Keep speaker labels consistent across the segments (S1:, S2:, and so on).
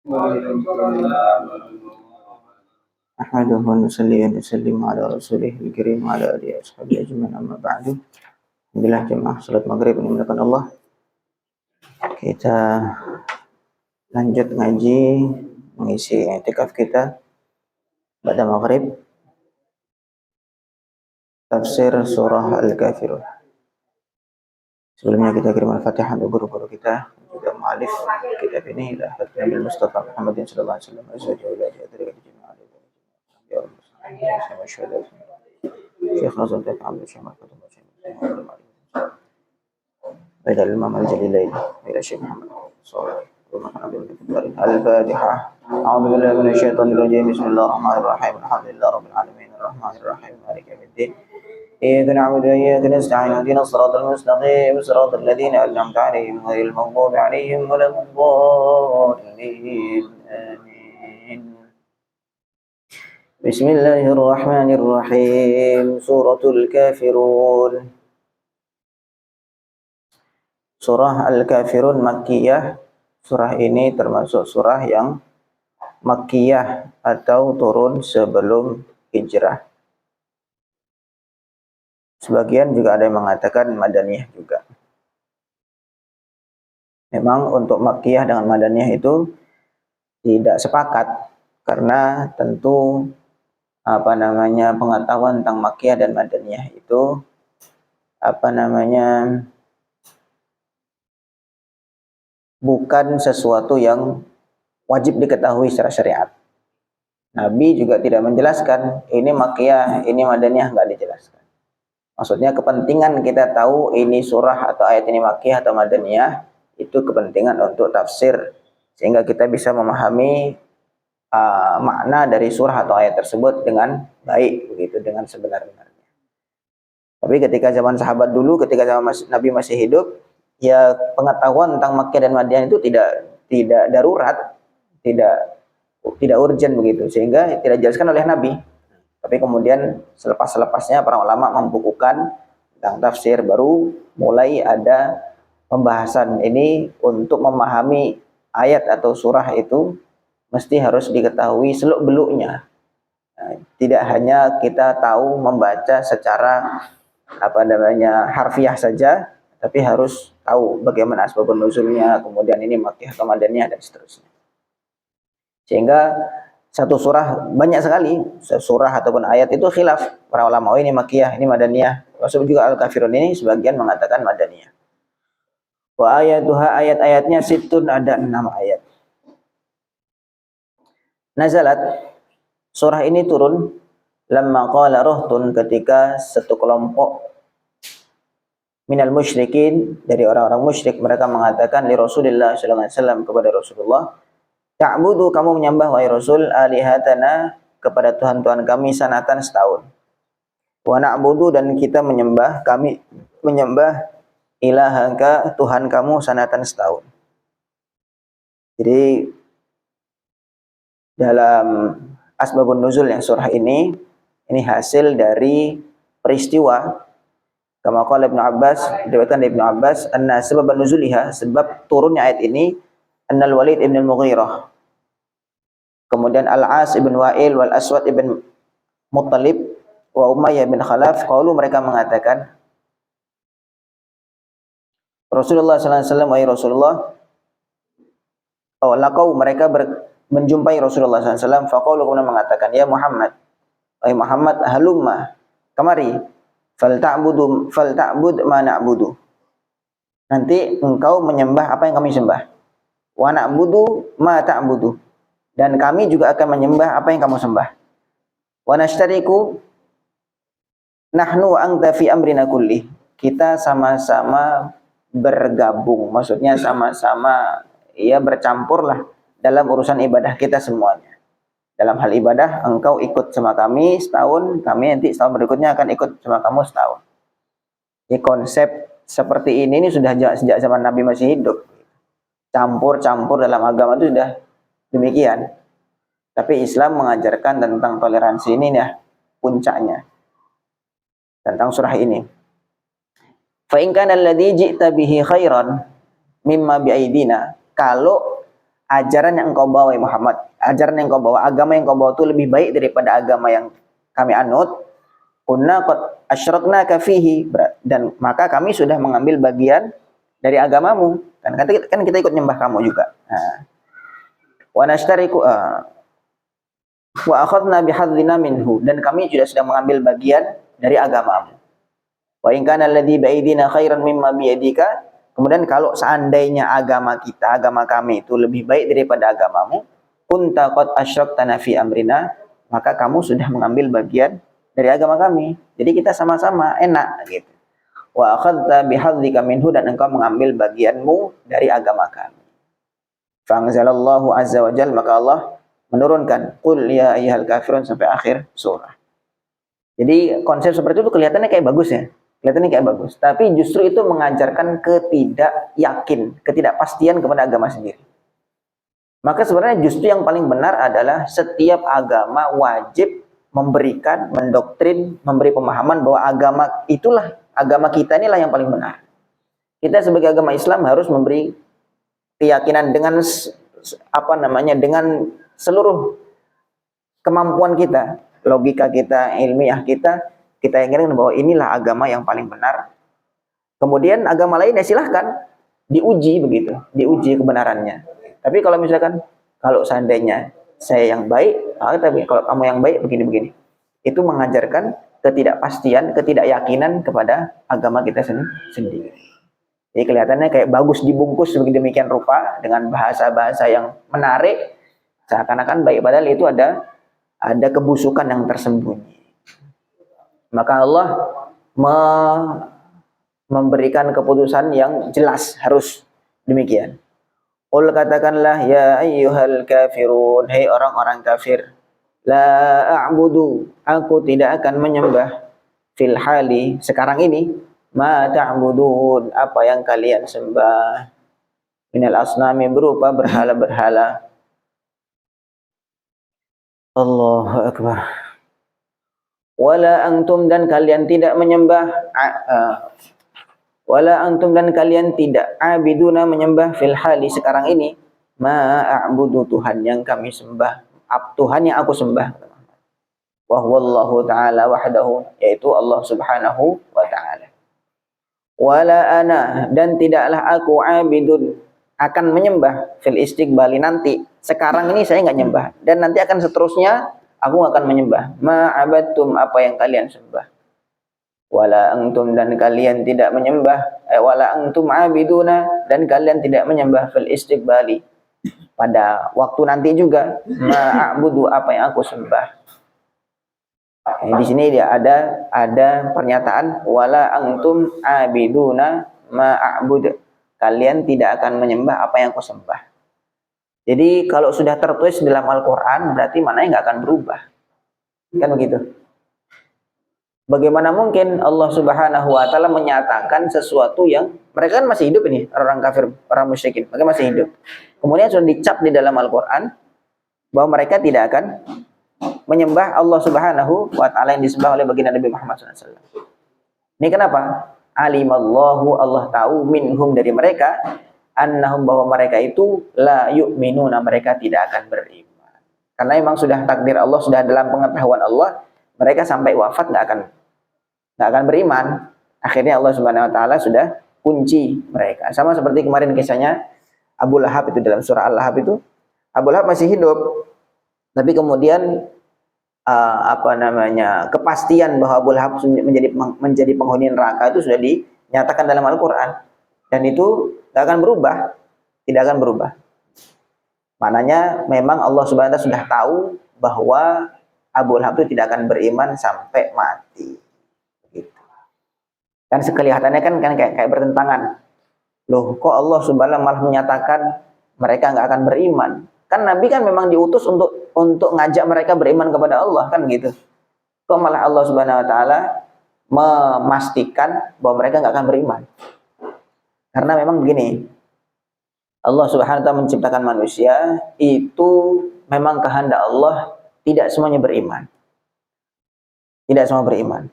S1: أحمده ونصلي ونسلم على رسوله الكريم وعلى آله وصحبه أجمعين أما بعد. Alhamdulillah jemaah salat maghrib ini dimuliakan Allah. Kita lanjut ngaji mengisi i'tikaf kita pada maghrib tafsir surah Al-Kafirun. Sebelumnya kita kirim al-Fatihah untuk guru-guru kita juga mu'alif kitab ini ila Nabi Mustafa Muhammadin sallallahu alaihi wasallam azwaji wa auladi adraka jemaah ya Allah subhanahu Syekh Nazrul Ta'ala Syekh Mahfud إلى الإمام الجليلين إلى الشيخ محمد صلى الله عليه وسلم. الفاتحة. أعوذ بالله من الشيطان الرجيم. بسم الله الرحمن الرحيم. الحمد لله رب العالمين الرحمن الرحيم مالك يوم الدين. إياك نعبد وإياك نستعين اهدنا الصراط المستقيم صراط الذين أنعمت عليهم غير المغضوب عليهم ولا الضالين. آمين. بسم الله الرحمن الرحيم. سورة الكافرون. Surah Al-Kafirun Makkiyah. Surah ini termasuk surah yang Makkiyah atau turun sebelum hijrah. Sebagian juga ada yang mengatakan Madaniyah juga. Memang untuk Makkiyah dengan Madaniyah itu tidak sepakat karena tentu pengetahuan tentang Makkiyah dan Madaniyah itu bukan sesuatu yang wajib diketahui secara syariat. Nabi juga tidak menjelaskan ini Makkiyah, ini Madaniyah, enggak dijelaskan. Maksudnya kepentingan kita tahu ini surah atau ayat ini Makkiyah atau Madaniyah itu kepentingan untuk tafsir sehingga kita bisa memahami makna dari surah atau ayat tersebut dengan baik begitu, dengan sebenar-benarnya. Tapi ketika zaman sahabat dulu, ketika zaman Nabi masih hidup, ya pengetahuan tentang Makkiyah dan Madaniyah itu tidak darurat, tidak urgent begitu, sehingga tidak dijelaskan oleh Nabi. Tapi kemudian selepas-lepasnya para ulama membukukan tentang tafsir, baru mulai ada pembahasan ini untuk memahami ayat atau surah itu mesti harus diketahui seluk-beluknya. Nah, tidak hanya kita tahu membaca secara harfiah saja, tapi harus tahu bagaimana asbabun nuzulnya, kemudian ini Makkiyah atau Madaniyah dan seterusnya. Sehingga satu surah banyak sekali, surah ataupun ayat itu khilaf para ulama, ini Makkiyah, ini Madaniyah. Maksud juga Al-Kafirun ini sebagian mengatakan Madaniyah. Wa ayatuha, ayat-ayatnya situn, ada 6 ayat. Nazalat, surah ini turun lamma qala ruhtun, ketika satu kelompok minal musyrikin, dari orang-orang musyrik, mereka mengatakan li Rasulillah sallallahu alaihi wasallam, kepada Rasulullah, ta'budu, kamu menyembah wahai Rasul, alihatana, kepada Tuhan-Tuhan kami, sanatan, setahun. Wa na'budu, dan kita menyembah, kami menyembah ilahaka, Tuhan kamu, sanatan, setahun. Jadi dalam asbabun nuzul yang surah ini hasil dari peristiwa kama qala Ibnu Abbas, diriwayatkan dari Ibnu Abbas, anna sabab nuzuliha, sebab turunnya ayat ini, annal Walid ibn al-Mughirah, kemudian Al-As ibn Wa'il wal Aswad ibn Muttalib wa Umayyah bin Khalaf, qalu, mereka mengatakan, Rasulullah sallallahu alaihi wasallam, wahai Rasulullah, laqau, mereka menjumpai Rasulullah sallallahu alaihi wasallam, faqalu, kemudian mengatakan, ya Muhammad, wahai Muhammad, halumma, kemari, falta'bud ma na'budu, nanti engkau menyembah apa yang kami sembah, wa na'budu ma ta'budu, dan kami juga akan menyembah apa yang kamu sembah, wa nashtariku nahnu wa anta fi amrina kulli, kita sama-sama bergabung, maksudnya sama-sama bercampurlah dalam urusan ibadah kita semuanya. Dalam hal ibadah, engkau ikut sama kami setahun, kami nanti setahun berikutnya akan ikut sama kamu setahun. Jadi konsep seperti ini sudah sejak zaman Nabi masih hidup. Campur-campur dalam agama itu sudah demikian. Tapi Islam mengajarkan tentang toleransi ini puncaknya. Tentang surah ini. Fa in kana alladhi ji'ta bihi khairan mimma bi'aidina, kalau ajaran yang engkau bawa Muhammad, ajaran yang engkau bawa, agama yang engkau bawa itu lebih baik daripada agama yang kami anut, kunna qad asyraknaka fihi, dan maka kami sudah mengambil bagian dari agamamu. Kan kita ikut nyembah kamu juga. Nah, wa nashtariku wa akhadna bihadzina minhu, dan kami juga sudah mengambil bagian dari agamamu. Wa in kana alladhi ba'idina khairan mimma biyadika, kemudian kalau seandainya agama kita, agama kami itu lebih baik daripada agamamu, kunta qad asyraqtana fi amrina, maka kamu sudah mengambil bagian dari agama kami. Jadi kita sama-sama enak gitu. Wa akhadta bihadzika minhu, dan engkau mengambil bagianmu dari agama kami. Fa'anzalallahu azza wa jalla, maka Allah menurunkan qul ya ayyuhal kafirun sampai akhir surah. Jadi konsep seperti itu kelihatannya kayak bagus ya. Kelihatannya kayak bagus, tapi justru itu mengajarkan ketidakpastian kepada agama sendiri. Maka sebenarnya justru yang paling benar adalah setiap agama wajib memberikan, mendoktrin, memberi pemahaman bahwa agama kita inilah yang paling benar. Kita sebagai agama Islam harus memberi keyakinan dengan dengan seluruh kemampuan kita, logika kita, ilmiah kita yakinkan bahwa inilah agama yang paling benar. Kemudian agama lain ya silahkan diuji begitu, diuji kebenarannya. Tapi kalau misalkan kalau seandainya saya yang baik, tapi kalau kamu yang baik begini-begini, itu mengajarkan ketidakpastian, ketidakyakinan kepada agama kita sendiri. Jadi kelihatannya kayak bagus dibungkus demikian rupa dengan bahasa-bahasa yang menarik, seakan-akan baik, padahal itu ada kebusukan yang tersembunyi. Maka Allah memberikan keputusan yang jelas, harus demikian. Qul, katakanlah, ya ayyuhal kafirun, hai orang-orang kafir, la a'budu, aku tidak akan menyembah, fil hali, sekarang ini, ma ta'budun, apa yang kalian sembah, minal asnami, berupa berhala-berhala. Allahu akbar. Wala antum, dan kalian tidak menyembah, wala antum, dan kalian tidak, abiduna, menyembah, fil hali, sekarang ini, ma a'budu, Tuhan yang kami sembah, Tuhan yang aku sembah, wa huwallahu ta'ala wahdahu, yaitu Allah subhanahu wa ta'ala. Wala ana, dan tidaklah aku, abidun, akan menyembah, fil istiqbali, nanti, sekarang ini saya nggak nyembah, dan nanti akan seterusnya aku akan menyembah, ma'abadtum, apa yang kalian sembah. Wala antum, dan kalian tidak menyembah, wala antum abiduna, dan kalian tidak menyembah, fil istiqbali, pada waktu nanti juga, ma'abudu, apa yang aku sembah. Di sini dia ada pernyataan wala antum abiduna ma'abud, kalian tidak akan menyembah apa yang aku sembah. Jadi kalau sudah tertulis dalam Al-Quran, berarti maknanya nggak akan berubah. Kan begitu. Bagaimana mungkin Allah subhanahu wa ta'ala menyatakan sesuatu yang, mereka kan masih hidup ini, orang kafir, orang musyrikin, mereka masih hidup. Kemudian sudah dicap di dalam Al-Quran, bahwa mereka tidak akan menyembah Allah subhanahu wa ta'ala yang disembah oleh baginda Nabi Muhammad SAW. Ini kenapa? Alimallahu, Allah tahu, minhum, dari mereka, annahum, bahwa mereka itu la yu'minuna, mereka tidak akan beriman. Karena memang sudah takdir Allah, sudah dalam pengetahuan Allah, mereka sampai wafat nggak akan beriman. Akhirnya Allah Subhanahu wa taala sudah kunci mereka. Sama seperti kemarin kisahnya Abu Lahab itu dalam surah Al-Lahab itu. Abu Lahab masih hidup, tapi kemudian kepastian bahwa Abu Lahab menjadi penghuni neraka itu sudah dinyatakan dalam Al-Qur'an. Dan itu tidak akan berubah, tidak akan berubah. Maknanya memang Allah Subhanahu wa taala sudah tahu bahwa Abu Lahab itu tidak akan beriman sampai mati. Gitu. Kan kelihatannya kan kayak bertentangan. Loh, kok Allah Subhanahu wa taala malah menyatakan mereka nggak akan beriman? Kan Nabi kan memang diutus untuk ngajak mereka beriman kepada Allah, kan gitu. Kok malah Allah Subhanahu wa taala memastikan bahwa mereka nggak akan beriman? Karena memang begini, Allah Subhanahu wa taala menciptakan manusia itu memang kehendak Allah, tidak semuanya beriman. Tidak semua beriman.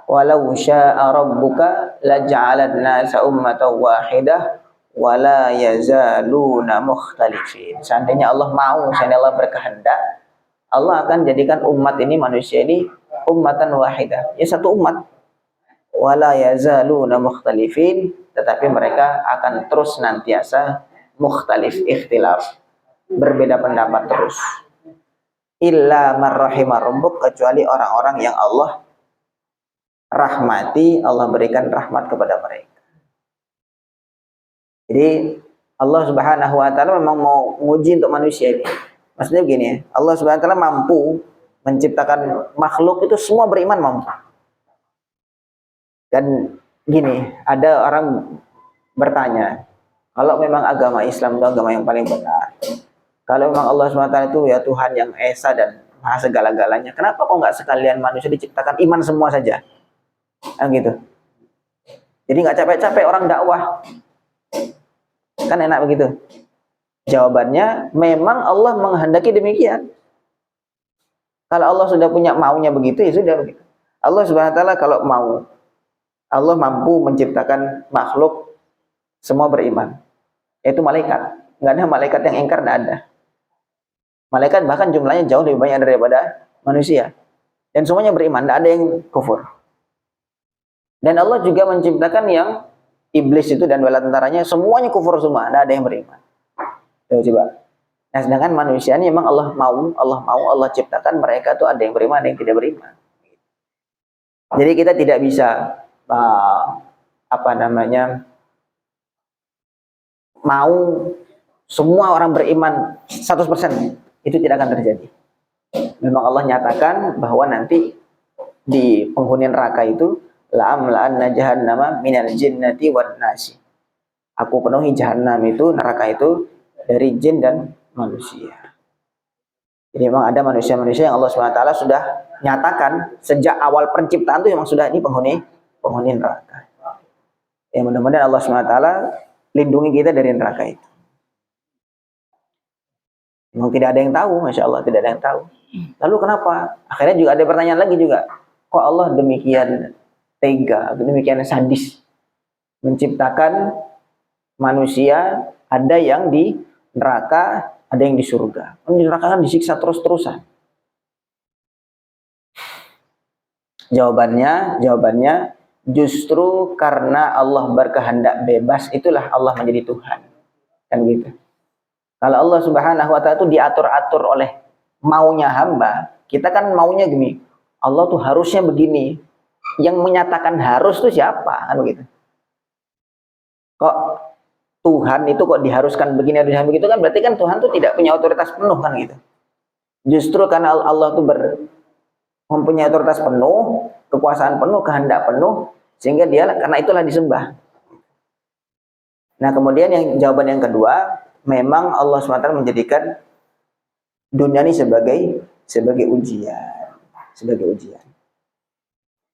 S1: Walau syaa rabbuka laja'alan nasa ummatan wahidah wala yazaluna mukhtalifin. Seandainya Allah mau, seandainya Allah berkehendak, Allah akan jadikan umat ini, manusia ini ummatan wahidah, ya satu umat. Wala yazaluna mukhtalifin, tetapi mereka akan terus nantiasa mukhtalif, ikhtilaf, berbeda pendapat terus. Illa man rahimah rabbuk, kecuali orang-orang yang Allah rahmati, Allah berikan rahmat kepada mereka. Jadi Allah Subhanahu wa taala memang mau nguji untuk manusia ini. Maksudnya begini ya, Allah Subhanahu wa taala mampu menciptakan makhluk itu semua beriman, mampu. Dan gini, ada orang bertanya, kalau memang agama Islam itu agama yang paling benar, kalau memang Allah Subhanahu wa taala itu ya Tuhan yang esa dan maha segala-galanya, kenapa kok nggak sekalian manusia diciptakan iman semua saja? Gitu. Jadi nggak capek-capek orang dakwah. Kan enak begitu. Jawabannya, memang Allah menghendaki demikian. Kalau Allah sudah punya maunya begitu, ya sudah begitu. Allah Subhanahu wa taala kalau mau, Allah mampu menciptakan makhluk semua beriman. Yaitu malaikat. Nggak ada malaikat yang ingkar, nggak ada. Malaikat bahkan jumlahnya jauh lebih banyak daripada manusia. Dan semuanya beriman, nggak ada yang kufur. Dan Allah juga menciptakan yang iblis itu dan bala tentaranya, semuanya kufur semua, tidak ada yang beriman. Coba. Nah, sedangkan manusia ini memang Allah mau, Allah ciptakan mereka tuh ada yang beriman, ada yang tidak beriman. Jadi kita tidak bisa mau semua orang beriman 100%, itu tidak akan terjadi. Memang Allah nyatakan bahwa nanti di penghuni neraka itu la'amla'anna jahannama minal jinnati wan nasi. Aku penuhi jahanam itu, neraka itu, dari jin dan manusia. Jadi memang ada manusia-manusia yang Allah SWT sudah nyatakan sejak awal penciptaan itu memang sudah ini penghuni neraka. Ya mudah-mudahan Allah SWT lindungi kita dari neraka itu. Memang tidak ada yang tahu, Masya Allah, tidak ada yang tahu. Lalu kenapa? Akhirnya juga ada pertanyaan lagi juga. Kok Allah demikian tega, demikian sadis menciptakan manusia, ada yang di neraka, ada yang di surga. Di neraka kan disiksa terus-terusan. Jawabannya justru karena Allah berkehendak bebas, itulah Allah menjadi Tuhan. Kan gitu. Kalau Allah Subhanahu wa taala itu diatur-atur oleh maunya hamba, kita kan maunya gini, Allah tuh harusnya begini. Yang menyatakan harus itu siapa? Kan begitu. Kok Tuhan itu kok diharuskan begini, harusnya begitu, kan berarti kan Tuhan itu tidak punya otoritas penuh, kan gitu. Justru karena Allah itu mempunyai otoritas penuh, kekuasaan penuh, kehendak penuh, sehingga dia karena itulah disembah. Nah, kemudian jawaban yang kedua, memang Allah SWT menjadikan dunia ini sebagai ujian,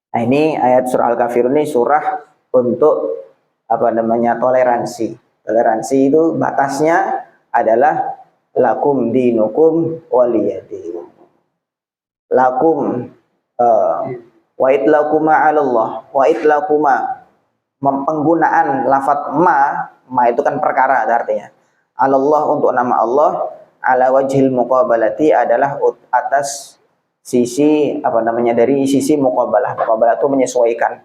S1: Nah, ini ayat surah Al-Kafirun ini surah untuk toleransi. Toleransi itu batasnya adalah lakum dinukum waliyadin. Lakum wa itlaquma 'alallah, wa itlaquma, penggunaan lafaz ma itu kan perkara artinya. 'Alallah, untuk nama Allah, ala wajhil muqabalati adalah atas sisi dari sisi muqabalah. Muqabalah itu menyesuaikan.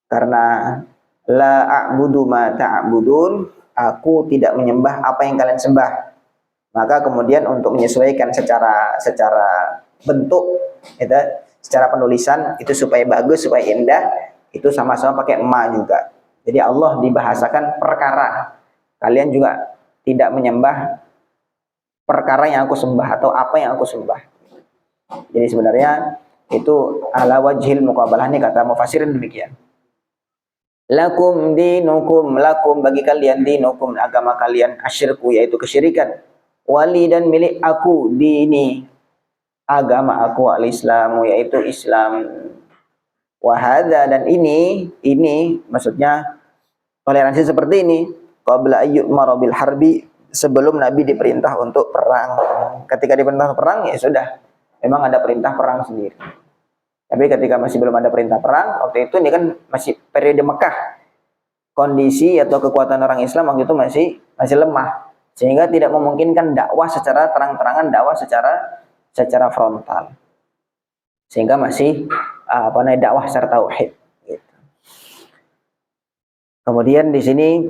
S1: Karena la a'budu ma ta'budun, aku tidak menyembah apa yang kalian sembah. Maka kemudian untuk menyesuaikan secara bentuk, itu, secara penulisan itu supaya bagus, supaya indah, itu sama-sama pakai ma juga. Jadi Allah dibahasakan perkara. Kalian juga tidak menyembah perkara yang aku sembah atau apa yang aku sembah. Jadi sebenarnya itu ala wajhil muqabalah, ini kata mufassirin demikian. Lakum dinukum, lakum bagi kalian, dinukum agama kalian, asyirku yaitu kesyirikan, wali dan milik aku, dini agama aku, al-islamu yaitu Islam, wahada dan ini maksudnya toleransi seperti ini, qabla ayyumara bil harbi, sebelum Nabi diperintah untuk perang. Ketika diperintah perang ya sudah, memang ada perintah perang sendiri. Tapi ketika masih belum ada perintah perang, waktu itu ini kan masih periode Mekah. kondisi atau kekuatan orang Islam waktu itu masih lemah, sehingga tidak memungkinkan dakwah secara terang-terangan, dakwah secara frontal, sehingga masih dakwah secara tauhid. Gitu. Kemudian di sini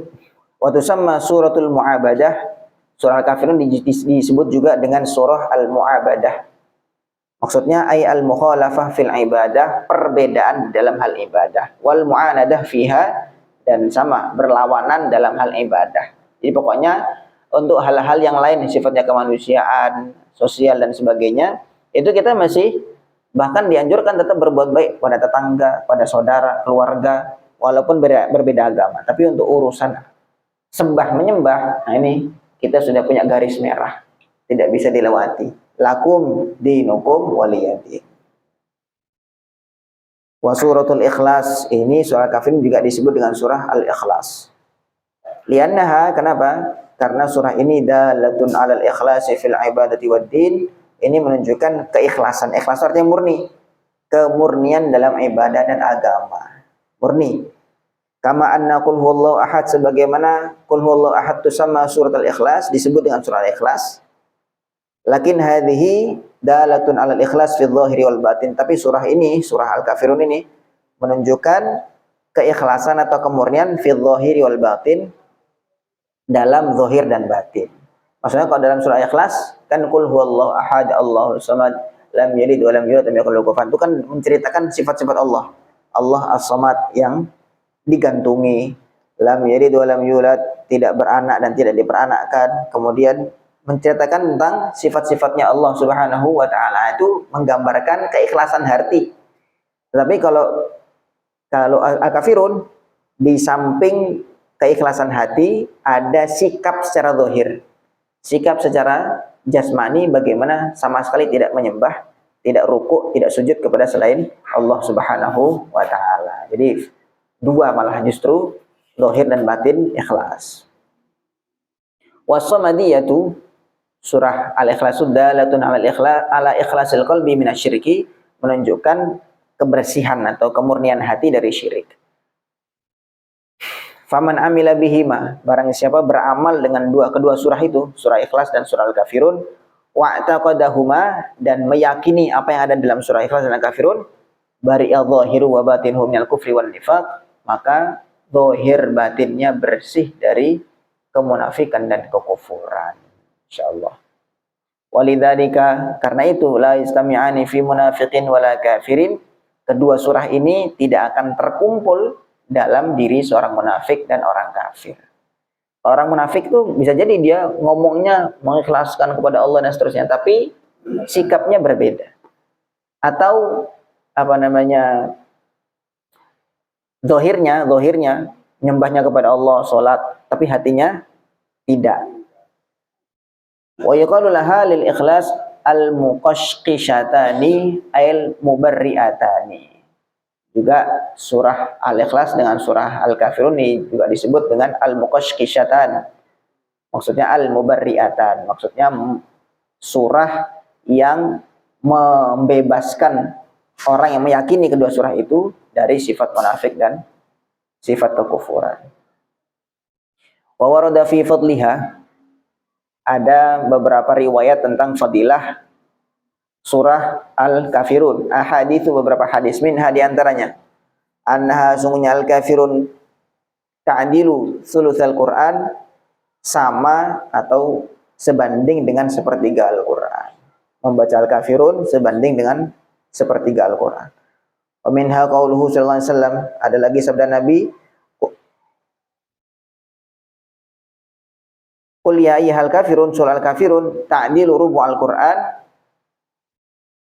S1: waktu sama suratul Mu'abadah, surah Al-Kafirun disebut juga dengan surah Al-Mu'abadah. Maksudnya ay al-mukhalafah fil ibadah, perbedaan dalam hal ibadah, wal mu'anadah fiha, dan sama berlawanan dalam hal ibadah. Jadi pokoknya untuk hal-hal yang lain sifatnya kemanusiaan, sosial dan sebagainya, itu kita masih bahkan dianjurkan tetap berbuat baik pada tetangga, pada saudara, keluarga, walaupun berbeda agama. Tapi untuk urusan sembah menyembah, nah ini kita sudah punya garis merah, tidak bisa dilewati. Lakum dinukum waliyadin. Wa suratul Ikhlas, ini surah Kafirun juga disebut dengan surah Al-Ikhlas. Liannaha, kenapa? Karena surah ini dalatun 'alal ikhlasi fil ibadati wad din. Ini menunjukkan keikhlasan. Ikhlas artinya murni. Kemurnian dalam ibadah dan agama. Murni. Kama anna qul huwallahu ahad, sebagaimana qul huwallahu ahad tusamma surat Al-Ikhlas, disebut dengan surah Al-Ikhlas. Lakin hadhihi dalatun 'alal ikhlas fi dhahiri wal batin. Tapi surah ini, surah Al-Kafirun ini menunjukkan keikhlasan atau kemurnian fi dhahiri wal batin, dalam zahir dan batin. Maksudnya kalau dalam surah Ikhlas kan qul huwallahu ahad Allahus samad lam yalid wa lam yulad wa lam yakul lahu kufuwan, itu kan menceritakan sifat-sifat Allah. Allah as-samad yang digantungi, lam yalid wa lam yulad, tidak beranak dan tidak diperanakkan. Kemudian menceritakan tentang sifat-sifatnya Allah Subhanahu wa taala, itu menggambarkan keikhlasan hati. Tetapi kalau Al-Kafirun, di samping keikhlasan hati ada sikap secara zahir. Sikap secara jasmani, bagaimana sama sekali tidak menyembah, tidak rukuk, tidak sujud kepada selain Allah Subhanahu wa taala. Jadi dua malah justru zahir dan batin ikhlas. Was-samadiyatu, surah Al-Ikhlas dalatun 'ala ikhlasil qalbi minasyirki, menunjukkan kebersihan atau kemurnian hati dari syirik. Faman amila bihima, barang siapa beramal dengan kedua surah itu, surah Ikhlas dan surah Al-Kafirun, wa'taqadahuma, dan meyakini apa yang ada dalam surah Ikhlas dan Al-Kafirun, bari'a dhahiru wa batinhu minal kufri wan nifaq, maka zahir batinnya bersih dari kemunafikan dan kekufuran. Insyaallah. Walidzalika, karena itu la yastami'ani fi munafiqin wala kafirin, kedua surah ini tidak akan terkumpul dalam diri seorang munafik dan orang kafir. Orang munafik itu bisa jadi dia ngomongnya mengikhlaskan kepada Allah dan seterusnya, tapi sikapnya berbeda. Atau zahirnya nyembahnya kepada Allah, sholat, tapi hatinya tidak. Wa yuqalu laha lil ikhlas al muqashqishatani al mubarriatani. Juga surah Al-Ikhlas dengan surah Al-Kafirun ini juga disebut dengan al muqashqishatan. Maksudnya al mubarriatan, maksudnya surah yang membebaskan orang yang meyakini kedua surah itu dari sifat munafik dan sifat kekufuran. Wa warada fi fadliha, ada beberapa riwayat tentang fadilah surah Al-Kafirun. Ahaditsu, beberapa hadis, minha di antaranya annaha, sungguhnya Al-Kafirun ta'dilu thulutsal Qur'an, sama atau sebanding dengan sepertiga Al-Qur'an. Membaca Al-Kafirun sebanding dengan sepertiga Al-Qur'an. Wa minha qauluhu sallallahu alaihi wasallam, ada lagi sabda Nabi, qul ya ayyuhal kafirun, surah Al-Kafirun ta'dilu rubu' Al-Qur'an,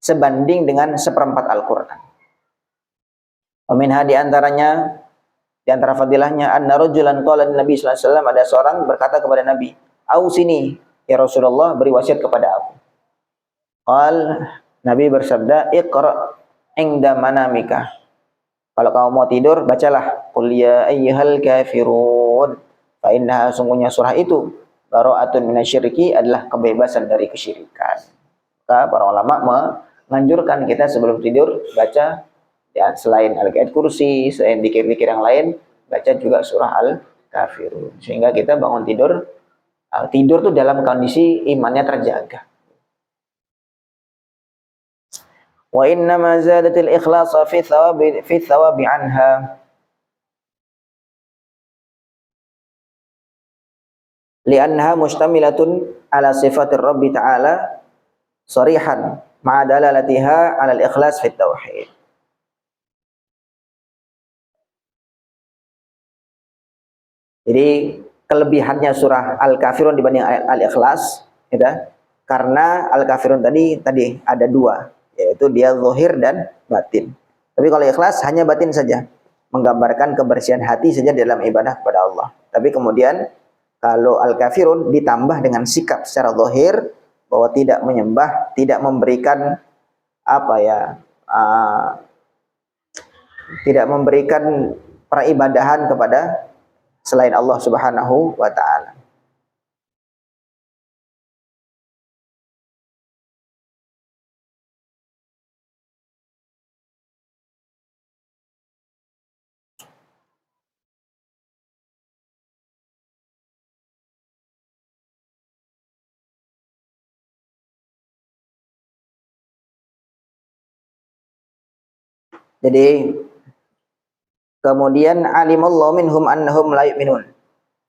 S1: sebanding dengan seperempat Al-Qur'an. Wa minha, di antara fadilahnya, anna rajulan qala Nabi sallallahu alaihi wasallam, ada seorang berkata kepada Nabi, ausini ya Rasulullah, beri wasiat kepada aku. Qal, Nabi bersabda, iqra inda manamika, kalau kamu mau tidur bacalah qul ya ayyuhal kafirun, fa innaha, sungguhnya surah itu bara'atun minasyirki, adalah kebebasan dari kesyirikan. Maka para ulama menganjurkan kita sebelum tidur baca, ya, selain ayat kursi, selain zikir-zikir yang lain, baca juga surah Al-Kafirun. Sehingga kita bangun tidur, tidur tuh dalam kondisi imannya terjaga. Wa inna ma zadatil ikhlasa fi thawabi anha li'annaha mustamilatun ala sifatir rabbi ta'ala sarihan ma'a dalalatiha ala al-ikhlas fit tauhid. Jadi kelebihannya surah Al-Kafirun dibanding Al-Ikhlas, gitu, karena Al-Kafirun tadi ada dua, yaitu dia zahir dan batin. Tapi kalau Ikhlas hanya batin saja, menggambarkan kebersihan hati saja dalam ibadah kepada Allah. Tapi kemudian kalau Al-Kafirun ditambah dengan sikap secara zahir bahwa tidak menyembah, tidak memberikan tidak memberikan peribadahan kepada selain Allah Subhanahu wa ta'ala. Jadi kemudian alimallahu minhum annahum la yu'minun.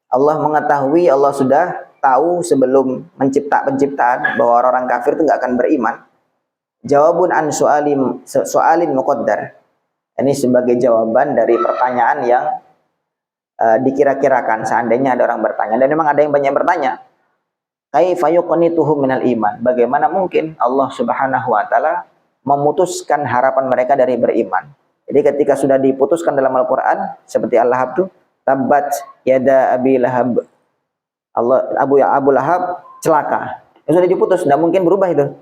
S1: Allah mengetahui, Allah sudah tahu sebelum mencipta penciptaan bahwa orang kafir itu nggak akan beriman. Jawabun an soalin muqaddar. Ini sebagai jawaban dari pertanyaan yang dikira-kirakan seandainya ada orang bertanya, dan memang ada yang banyak bertanya. Kaifa yuqnituhum minal iman? Bagaimana mungkin Allah Subhanahu wa taala memutuskan harapan mereka dari beriman? Jadi ketika sudah diputuskan dalam Al-Qur'an seperti Al-Lahab itu, tabat yada abi lahab. Abu Lahab celaka. Itu sudah diputus, tidak mungkin berubah itu.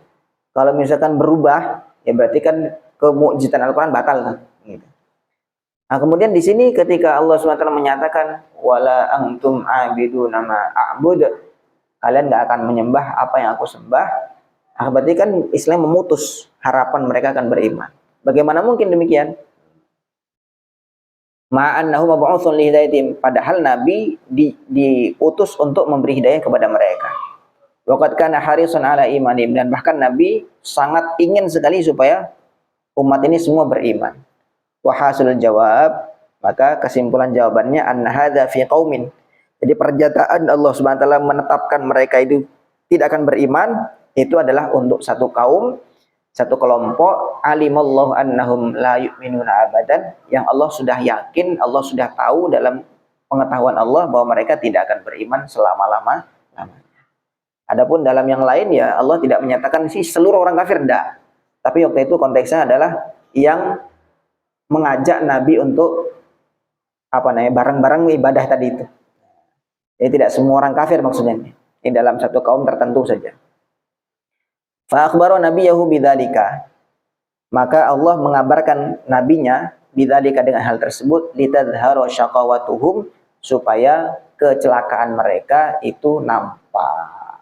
S1: Kalau misalkan berubah, ya berarti kan kemukjizatan Al-Qur'an batal kan? Gitu. Nah, kemudian di sini ketika Allah SWT menyatakan wala antum abiduna ma a'bud, kalian nggak akan menyembah apa yang aku sembah, nah, berarti kan Islam memutus harapan mereka akan beriman. Bagaimana mungkin demikian? Ma'annahu mab'utsun li hidayatim, padahal Nabi diutus untuk memberi hidayah kepada mereka. Waqad kana harisun ala imanim, dan bahkan Nabi sangat ingin sekali supaya umat ini semua beriman. Wa hasilul jawab, maka kesimpulan jawabannya anna hadza fi qaumin. Jadi pernyataan Allah Subhanahu wa taala menetapkan mereka itu tidak akan beriman, itu adalah untuk satu kaum, satu kelompok, alimallahu annahum la yu'minuna abadan, yang Allah sudah yakin, Allah sudah tahu dalam pengetahuan Allah bahwa mereka tidak akan beriman selama-lamanya. Adapun dalam yang lain ya Allah tidak menyatakan sih seluruh orang kafir, enggak. Tapi waktu itu konteksnya adalah yang mengajak Nabi untuk bareng-bareng ibadah tadi itu. Jadi tidak semua orang kafir maksudnya. Ini dalam satu kaum tertentu saja. Fa akhbara nabiyahu bidzalika. Maka Allah mengabarkan nabinya bidzalika dengan hal tersebut litadhhara syaqawatuhum, supaya kecelakaan mereka itu nampak.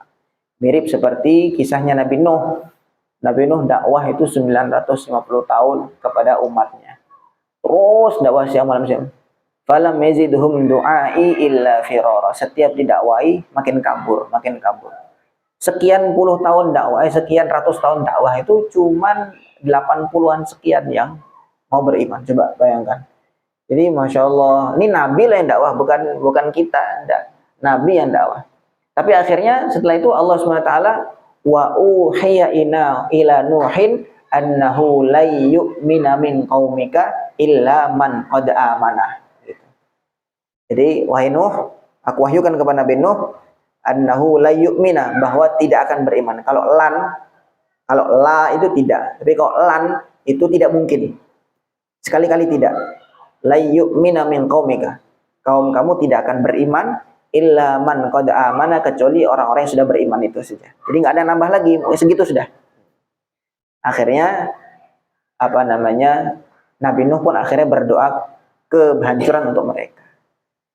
S1: Mirip seperti kisahnya Nabi Nuh. Nabi Nuh dakwah itu 950 tahun kepada umatnya. Terus dakwah siang malam siang. Falam yazidhum du'ai illa firara. Setiap didakwai makin kabur, makin kabur. Sekian puluh tahun dakwah, sekian ratus tahun dakwah itu cuman 80-an sekian yang mau beriman. Coba bayangkan. Jadi Masya Allah, ini Nabi lah yang dakwah, bukan kita. Enggak. Nabi yang dakwah. Tapi akhirnya setelah itu Allah SWT wa uhiya ila nuhin annahu la yu'mina min qaumika illa man qad amana. Gitu. Jadi wahai Nuh, aku wahyukan kepada Nabi Nuh annahu la yu'mina, bahwa tidak akan beriman. Kalau la itu tidak, tapi kalau lan itu tidak mungkin. Sekali-kali tidak. La yu'mina min qaumika. Kaum kamu tidak akan beriman illa man qad amana, kecuali orang-orang yang sudah beriman itu saja. Jadi nggak ada nambah lagi, segitu sudah. Akhirnya Nabi Nuh pun akhirnya berdoa kehancuran untuk mereka.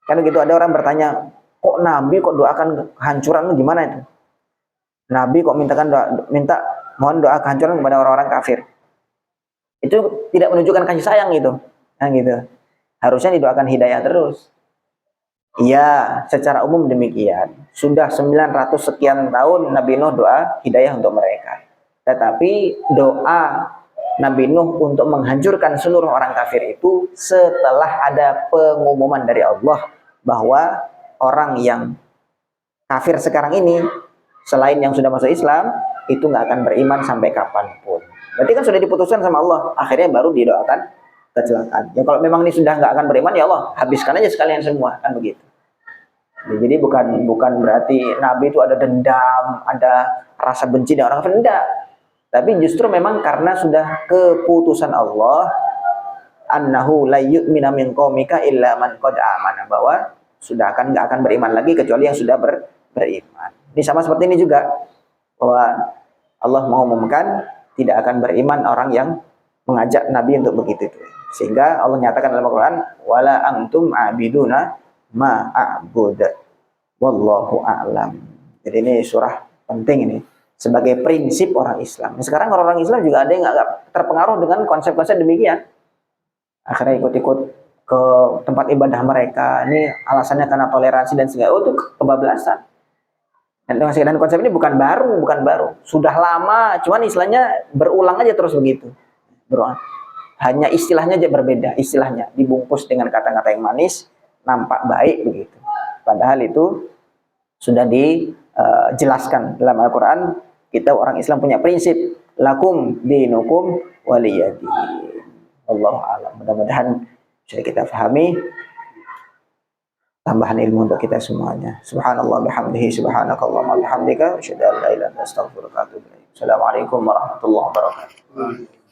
S1: Kan begitu, ada orang bertanya, kok Nabi kok doakan kehancuran, gimana itu? Nabi kok minta mohon doa kehancuran kepada orang-orang kafir. Itu tidak menunjukkan kasih sayang itu. Nah gitu. harusnya didoakan hidayah terus. Iya, secara umum demikian. Sudah 900 sekian tahun Nabi Nuh doa hidayah untuk mereka. Tetapi doa Nabi Nuh untuk menghancurkan seluruh orang kafir itu setelah ada pengumuman dari Allah bahwa orang yang kafir sekarang ini, selain yang sudah masuk Islam, itu nggak akan beriman sampai kapanpun. Berarti kan sudah diputuskan sama Allah, akhirnya baru didoakan kecelakaan. Ya kalau memang ini sudah nggak akan beriman, ya Allah habiskan aja sekalian semua, kan begitu. Jadi bukan berarti Nabi itu ada dendam, ada rasa benci dengan orang kafir, enggak. Tapi justru memang karena sudah keputusan Allah, annahu la yu'mina min qaumika illa man qad amana, bahwa sudah nggak akan beriman lagi kecuali yang sudah beriman. Ini sama seperti ini juga, bahwa Allah mengumumkan tidak akan beriman orang yang mengajak Nabi untuk begitu itu. Sehingga Allah nyatakan dalam Al-Quran, wala antum abiduna ma a'bud wallahu a'lam. Jadi ini surah penting ini sebagai prinsip orang Islam. Sekarang orang Islam juga ada yang agak terpengaruh dengan konsep-konsep demikian. Akhirnya ikut-ikut ke tempat ibadah mereka. Ini alasannya karena toleransi dan segala. Oh, itu kebablasan. Dan konsep ini bukan baru. Sudah lama, cuman istilahnya berulang aja terus begitu. Berulang. Hanya istilahnya aja berbeda. Istilahnya dibungkus dengan kata-kata yang manis, nampak baik begitu. Padahal itu sudah dijelaskan dalam Al-Quran. Kita orang Islam punya prinsip, lakum dinukum waliyadin. Allahu a'lam. Mudah-mudahan bisa kita pahami, tambahan ilmu untuk kita semuanya. Subhanallah bihamdihi, subhanakallahumma bihamdika, asyhadu an la ilaha illa anta astaghfiruka wa atubu ilaik. Assalamualaikum warahmatullahi wabarakatuh.